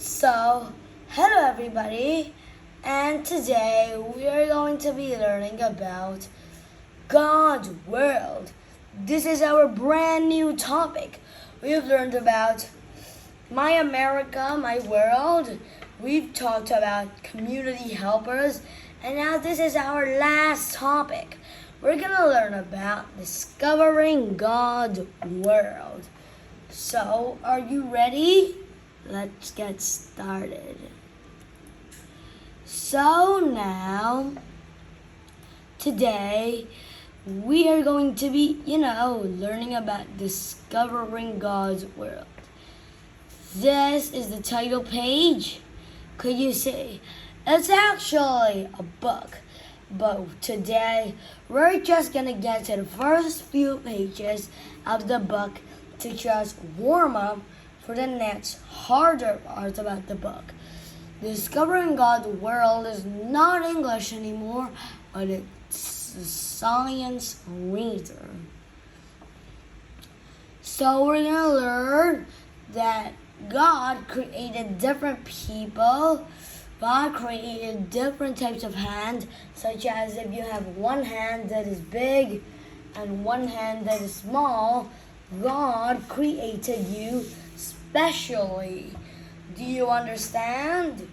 So, hello everybody, and today we are going to be learning about God's world. This is our brand new topic. We've learned about My America, My World. We've talked about community helpers, and now this is our last topic. We're going to learn about discovering God's world. So, are you ready? Let's get started. So now, today, we are going to be, learning about discovering God's world. This is the title page. Could you see? It's actually a book. But today, we're just gonna get to the first few pages of the book to just warm up for the next harder part about the book. Discovering God's world is not English anymore, but it's a science reader. So we're going to learn that God created different people. God created different types of hands, such as if you have one hand that is big and one hand that is small, God created you specially. Do you understand?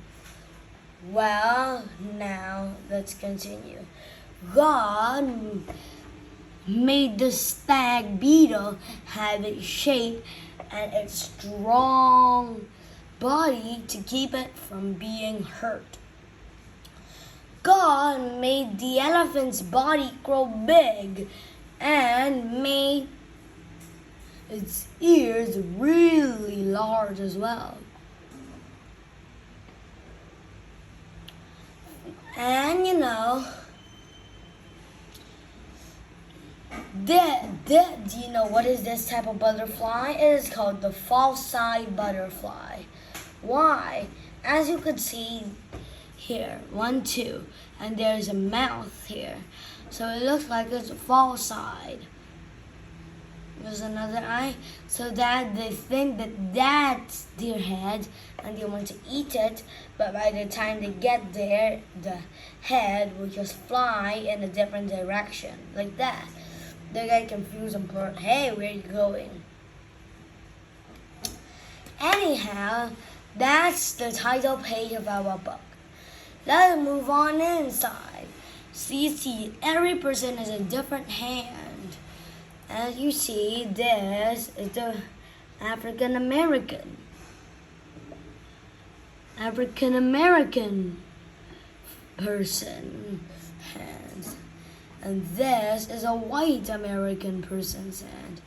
Well, now let's continue. God made the stag beetle have its shape and its strong body to keep it from being hurt. God made the elephant's body grow big and made its ears really large as well. And do you know what is this type of butterfly? It is called the false-eyed butterfly. Why? As you could see here, 1, 2, and there's a mouth here. So it looks like it's false-eyed. There's another eye, so that they think that that's their head and they want to eat it, but by the time they get there, the head will just fly in a different direction, like that. They get confused and put, hey, where are you going? Anyhow, that's the title page of our book. Let's move on inside. See, every person has a different hand. As you see, this is the African American person hand. And this is a white American person's hand.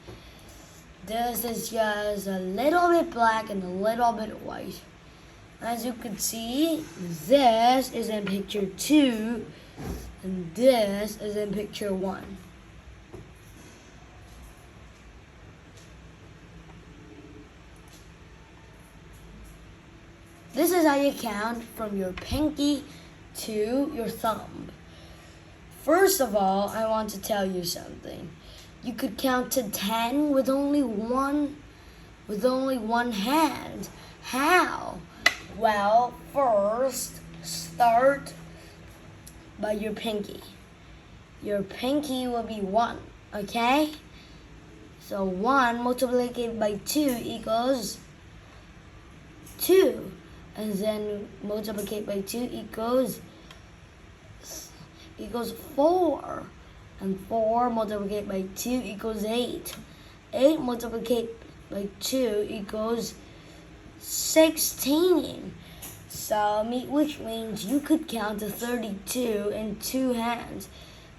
This is just a little bit black and a little bit white. As you can see, this is in picture 2 and this is in picture 1. This is how you count from your pinky to your thumb. First of all, I want to tell you something. You could count to 10 with only one hand. How? Well, first, start by your pinky. Your pinky will be 1, okay? So 1 multiplied by 2 equals 2. And then multiplied by 2 equals 4. And 4 multiplied by 2 equals 8. 8 multiplied by 2 equals 16. So, which means you could count to 32 in 2 hands.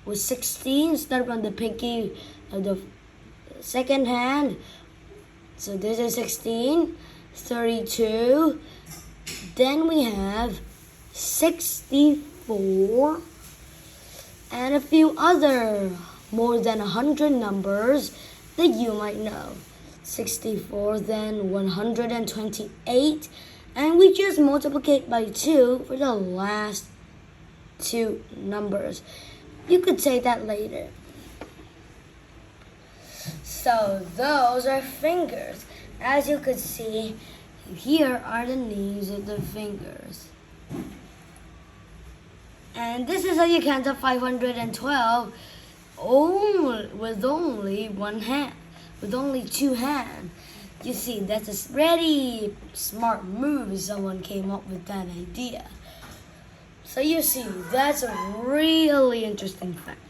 With 16, start from the pinky of the second hand. So this is 16, 32. Then we have 64 and a few other more than 100 numbers that you might know. 64, then 128, and we just multiplicate by 2 for the last 2 numbers. You could say that later. So those are fingers. As you could see, Here are the names of the fingers. And this is how you count up 512 with only one hand, with only two hands. You see, that's a pretty smart move if someone came up with that idea. So you see, that's a really interesting fact.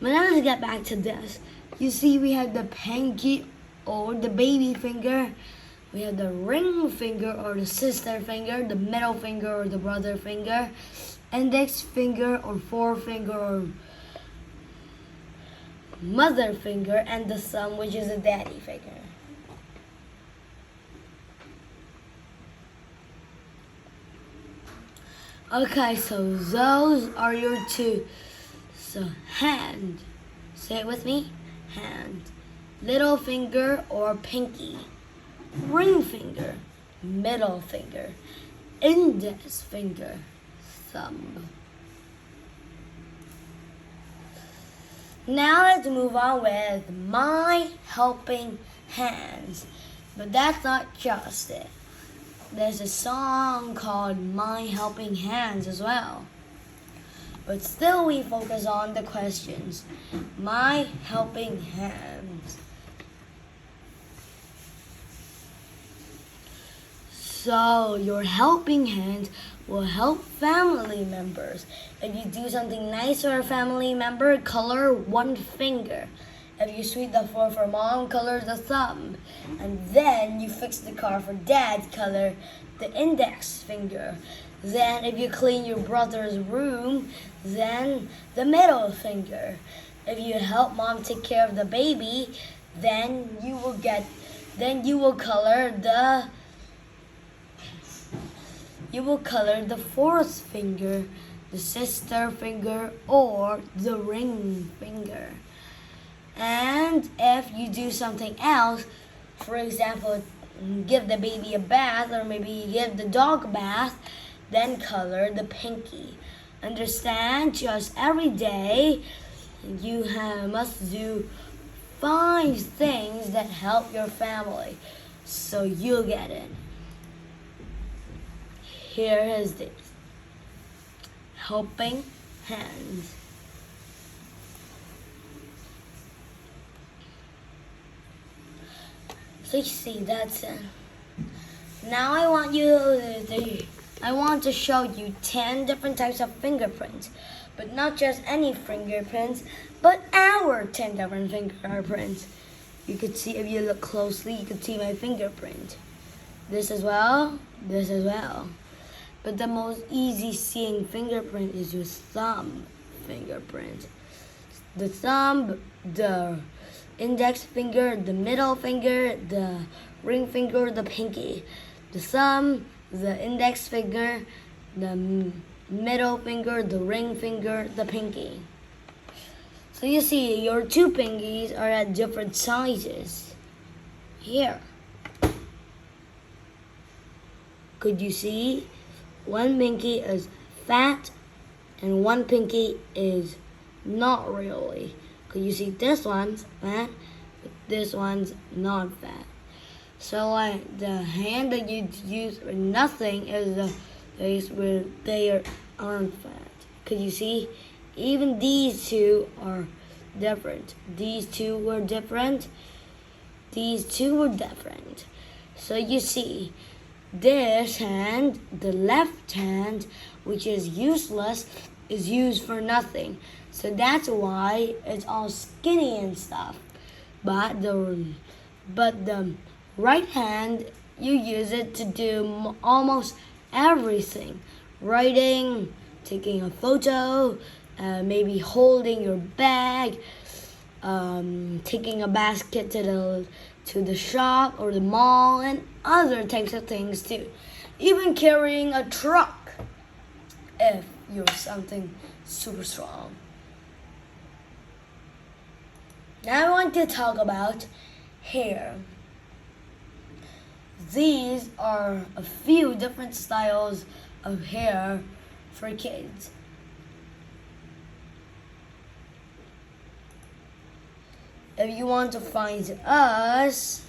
But now let's get back to this. You see, we have the pinky or the baby finger. We have the ring finger or the sister finger, the middle finger or the brother finger, index finger or forefinger or mother finger, and the thumb, which is a daddy finger. Okay, so those are your two. So hand, say it with me, hand, little finger or pinky, ring finger, middle finger, index finger, thumb. Now let's move on with my helping hands. But that's not just it. There's a song called My Helping Hands as well. But still we focus on the questions. My helping hands. So your helping hands will help family members. If you do something nice for a family member, color one finger. If you sweep the floor for mom, color the thumb. And then you fix the car for dad, color the index finger. Then if you clean your brother's room, then the middle finger. If you help mom take care of the baby, then you will color the fourth finger, the sister finger, or the ring finger. And if you do something else, for example, give the baby a bath or maybe give the dog a bath, then color the pinky. Understand? Just every day you must do 5 things that help your family. So you'll get it. Here is this. Helping hands. So you see, that's it. Now I want to show you 10 different types of fingerprints. But not just any fingerprints, but our 10 different fingerprints. You could see, if you look closely, you could see my fingerprint. This as well, this as well. But the most easy seeing fingerprint is your thumb fingerprint. The thumb, the index finger, the middle finger, the ring finger, the pinky. The thumb, the index finger, the middle finger, the ring finger, the pinky. So you see, your 2 pinkies are at different sizes. Here. Could you see? 1 pinky is fat and 1 pinky is not really. Could you see this one's fat, but this one's not fat. So like the hand that you use for nothing is the place where they aren't fat. Could you see? Even these 2 are different. These 2 were different. These 2 were different. So you see, this hand, the left hand, which is useless, is used for nothing. So that's why it's all skinny and stuff. But the right hand, you use it to do almost everything. Writing, taking a photo, maybe holding your bag, taking a basket to the shop or the mall, and other types of things too. Even carrying a truck if you're something super strong. Now I want to talk about hair. These are a few different styles of hair for kids. If you want to find us,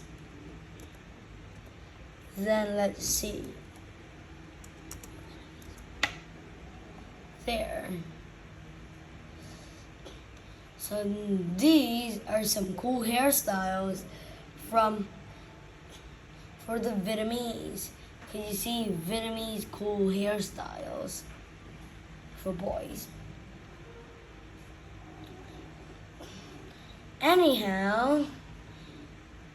Then let's see. There. So these are some cool hairstyles for the Vietnamese. Can you see Vietnamese cool hairstyles for boys? Anyhow,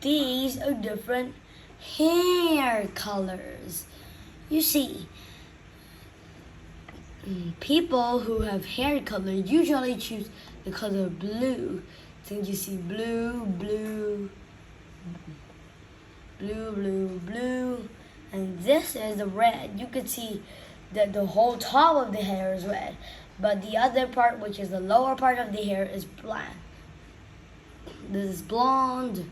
these are different hair colors. You see, people who have hair color usually choose the color blue. So you see blue, blue, blue, blue, blue, and this is the red. You can see that the whole top of the hair is red, but the other part, which is the lower part of the hair, is black. This is blonde,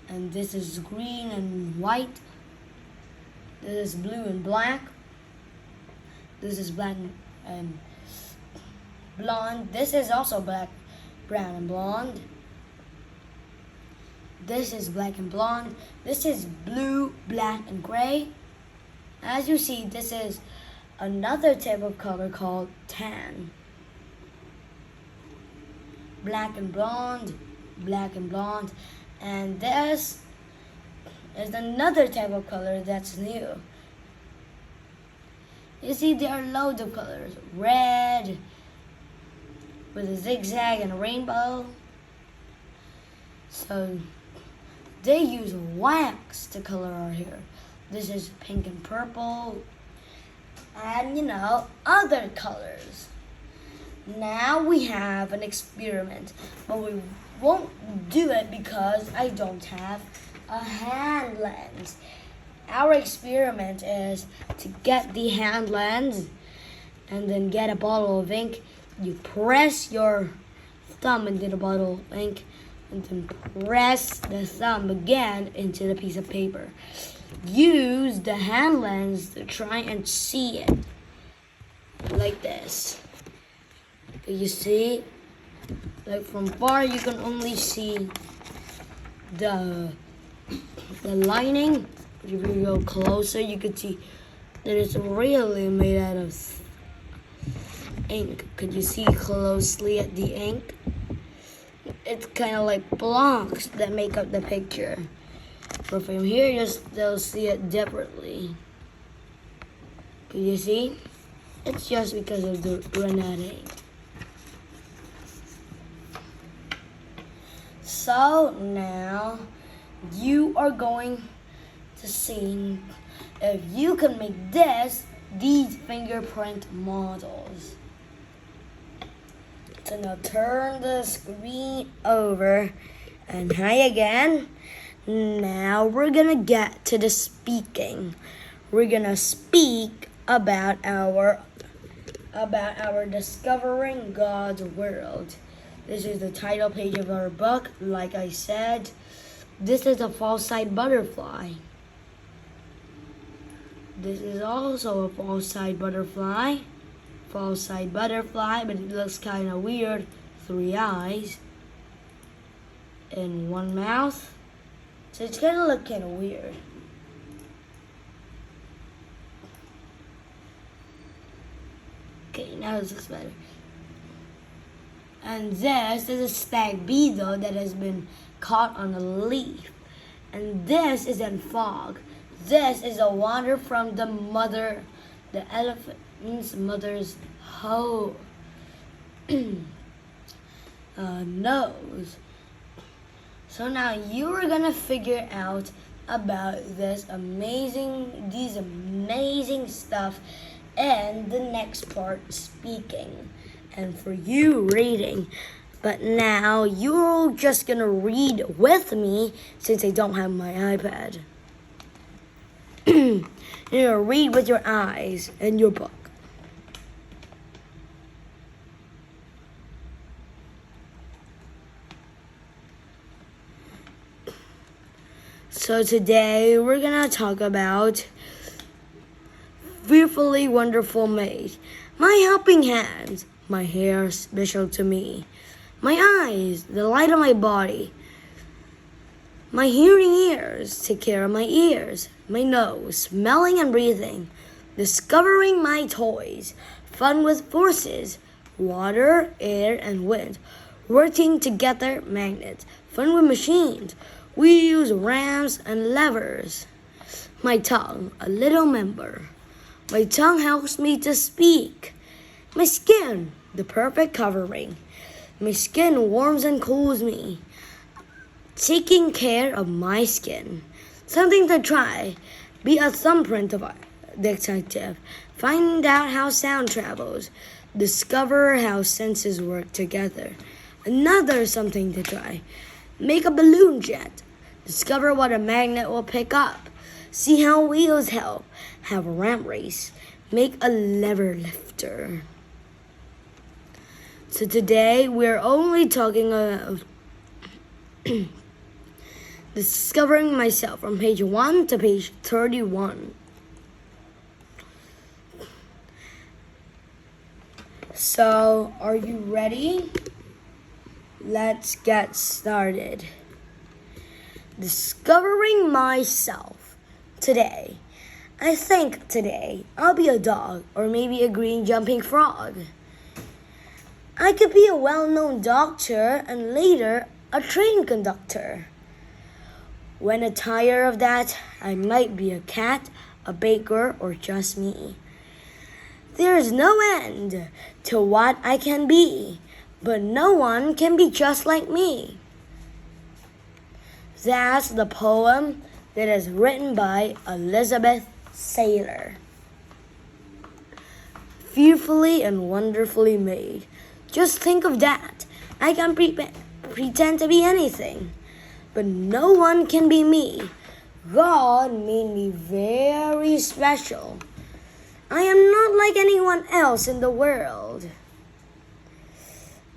and this is green and white. This is blue and black. This is black and blonde. This is also black, brown, and blonde. This is black and blonde. This is blue, black, and gray. As you see, this is another type of color called tan. Black and blonde, black and blonde. And this is another type of color that's new. You see, there are loads of colors. Red, with a zigzag and a rainbow. So they use wax to color our hair. This is pink and purple, and other colors. Now we have an experiment, but we won't do it because I don't have a hand lens. Our experiment is to get the hand lens and then get a bottle of ink. You press your thumb into the bottle of ink and then press the thumb again into the piece of paper. Use the hand lens to try and see it like this. You see, like from far you can only see the lining. If you go closer, you can see that it's really made out of ink. Could you see closely at the ink? It's kind of like blocks that make up the picture. But from here, you'll still see it differently. Can you see? It's just because of the run out of ink. So now you are going to see if you can make these fingerprint models. So now turn the screen over and hi again. Now we're gonna get to the speaking. We're gonna speak about our discovering God's world. This is the title page of our book. Like I said, this is a false-side butterfly. This is also a false-side butterfly. False-side butterfly, but it looks kind of weird. 3 eyes and 1 mouth. So it's gonna look kind of weird. Okay, now this looks better. And this is a stag beetle that has been caught on a leaf. And this is in fog. This is a water from the elephant's mother's nose. So now you are gonna figure out about these amazing stuff in the next part, speaking, and for you, reading. But now you're just gonna read with me since I don't have my iPad. You're gonna read with your eyes in your book. So today we're gonna talk about fearfully wonderful made. My helping hands, my hair special to me. My eyes, the light of my body. My hearing ears take care of my ears, my nose, smelling and breathing, discovering my toys, fun with forces, water, air, and wind, working together, magnets, fun with machines. We use rams and levers. My tongue, a little member. My tongue helps me to speak. My skin, the perfect covering. My skin warms and cools me. Taking care of my skin. Something to try. Be a thumbprint of a detective. Find out how sound travels. Discover how senses work together. Another something to try. Make a balloon jet. Discover what a magnet will pick up. See how wheels help. Have a ramp race. Make a lever lifter. So today we're only talking about discovering myself from page 1 to page 31. So, are you ready? Let's get started. Discovering myself. Today, I think today I'll be a dog or maybe a green jumping frog. I could be a well-known doctor and later a train conductor. When I tire of that, I might be a cat, a baker, or just me. There's no end to what I can be, but no one can be just like me. That's the poem that is written by Elizabeth Saylor. Fearfully and wonderfully made. Just think of that. I can pretend to be anything, but no one can be me. God made me very special. I am not like anyone else in the world.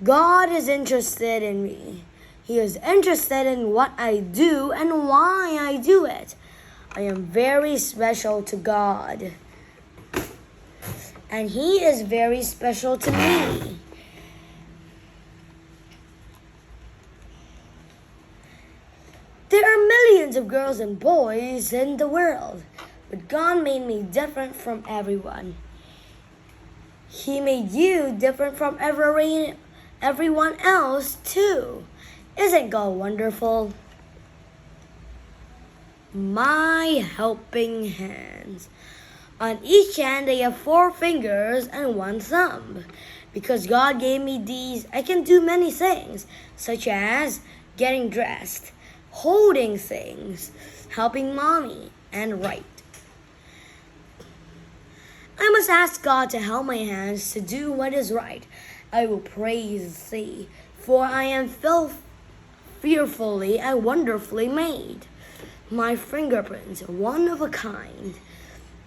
God is interested in me. He is interested in what I do and why I do it. I am very special to God. And He is very special to me. There are millions of girls and boys in the world, but God made me different from everyone. He made you different from everyone else too. Isn't God wonderful? My helping hands. On each hand, I have 4 fingers and 1 thumb. Because God gave me these, I can do many things, such as getting dressed, holding things, helping mommy, and write. I must ask God to help my hands to do what is right. I will praise Thee, for I am fearfully and wonderfully made. My fingerprints, one of a kind.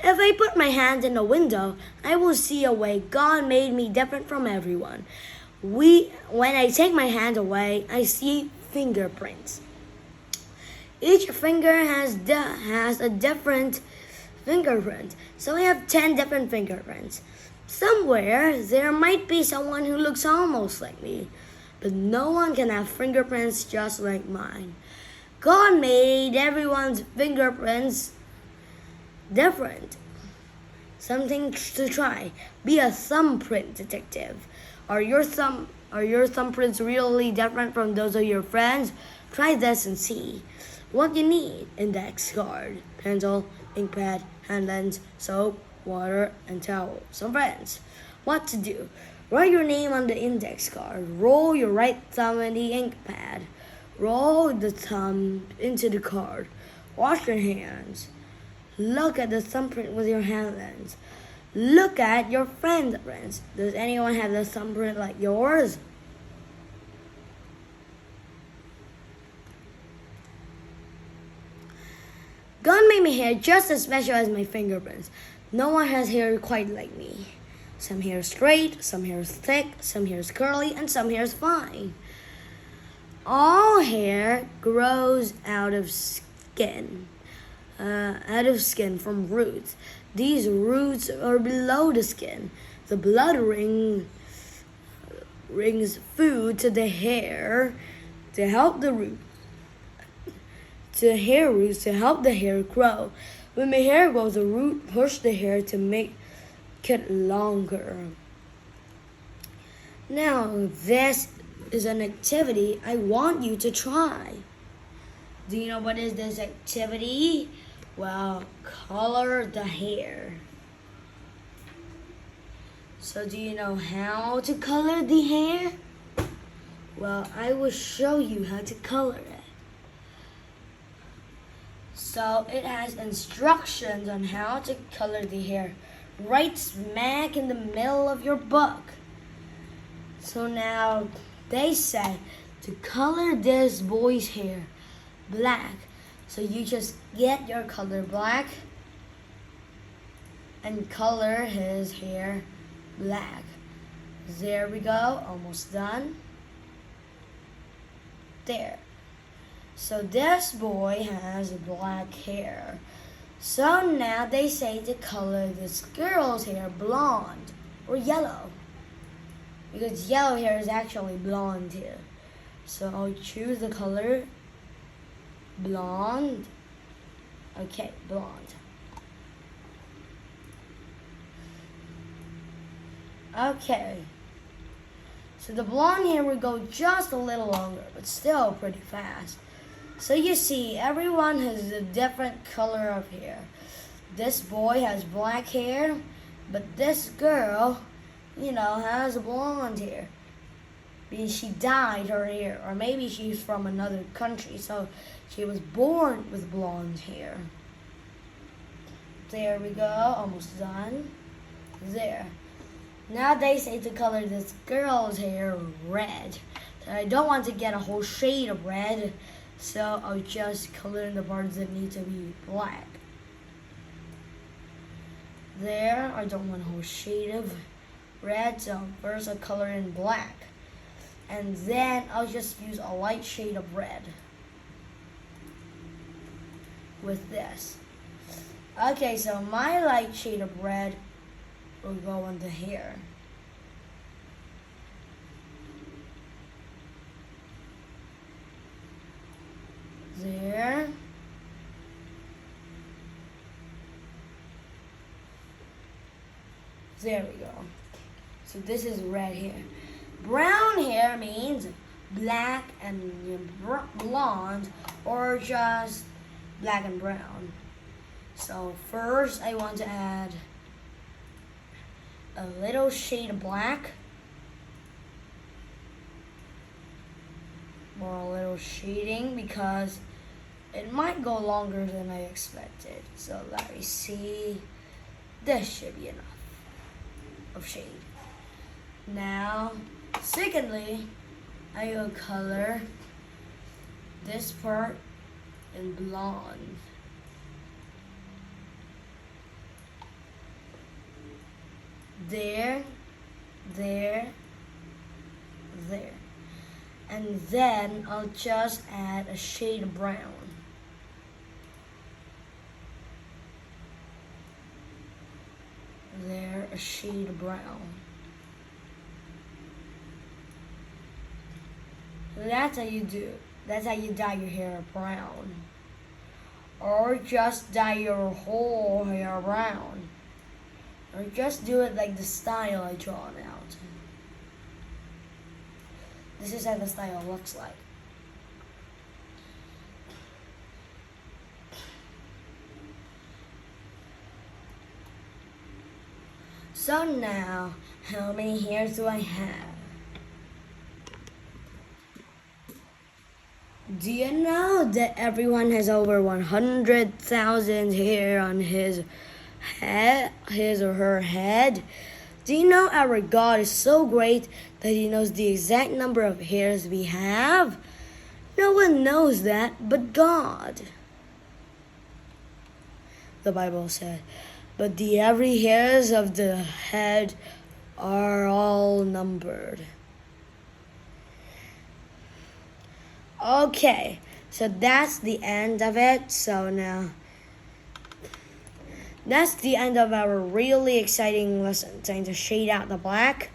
If I put my hand in a window, I will see a way God made me different from everyone. When I take my hand away, I see fingerprints. Each finger has a different fingerprint, so I have 10 different fingerprints. Somewhere, there might be someone who looks almost like me, but no one can have fingerprints just like mine. God made everyone's fingerprints different. Something to try. Be a thumbprint detective. Are your thumbprints really different from those of your friends? Try this and see. What you need: index card, pencil, ink pad, hand lens, soap, water, and towel. Some friends. What to do? Write your name on the index card. Roll your right thumb in the ink pad. Roll the thumb into the card. Wash your hands. Look at the thumbprint with your hand lens. Look at your friend's prints. Does anyone have the thumbprint like yours? God made my hair just as special as my fingerprints. No one has hair quite like me. Some hair is straight, some hair is thick, some hair is curly, and some hair is fine. All hair grows out of skin from roots. These roots are below the skin. The blood rings food to the hair to help the root to hair roots to help the hair grow. When the hair grows, the root push the hair to make it longer. Now, this is an activity I want you to try. Do you know what is this activity? Well, color the hair. So do you know how to color the hair? Well, I will show you how to color it. So it has instructions on how to color the hair right smack in the middle of your book. So now they say to color this boy's hair black. So you just get your color black and color his hair black. There we go, almost done. There. So this boy has black hair. So now they say to color this girl's hair blonde or yellow. Because yellow hair is actually blonde here. So I'll choose the color blonde. Okay, blonde. Okay. So the blonde hair will go just a little longer, but still pretty fast. So you see, everyone has a different color of hair. This boy has black hair, but this girl, has blonde hair. Because she dyed her hair, or maybe she's from another country, so she was born with blonde hair. There we go, almost done. There. Now they say to color this girl's hair red. So I don't want to get a whole shade of red, so I'll just color in the parts that need to be black. There, I don't want a whole shade of red, so first I'll color in black. And then I'll just use a light shade of red with this. Okay, so my light shade of red will go on the hair. There. There we go. So this is red hair. Brown hair means black and blonde, or just black and brown. So first I want to add a little shade of black, or a little shading, because it might go longer than I expected. So let me see. This should be enough of shade. Now, secondly, I will color this part in blonde. There, there, there. And then I'll just add a shade of brown. There, a shade of brown. That's how you do. That's how you dye your hair brown. Or just dye your whole hair brown. Or just do it like the style I drawn out. This is how the style looks like. So now, how many hairs do I have? Do you know that everyone has over 100,000 hair on his head, his or her head? Do you know our God is so great that He knows the exact number of hairs we have? No one knows that but God. The Bible said, but the every hairs of the head are all numbered. Okay, so that's the end of it. So now, that's the end of our really exciting lesson. Trying to shade out the black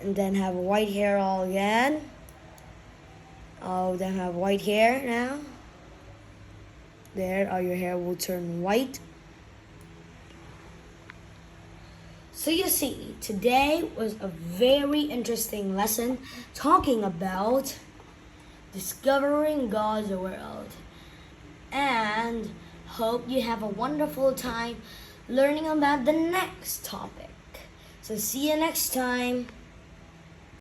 and then have white hair all again. Oh, then have white hair now. there, or your hair will turn white. So you see, today was a very interesting lesson talking about discovering God's world. And hope you have a wonderful time learning about the next topic. So see you next time.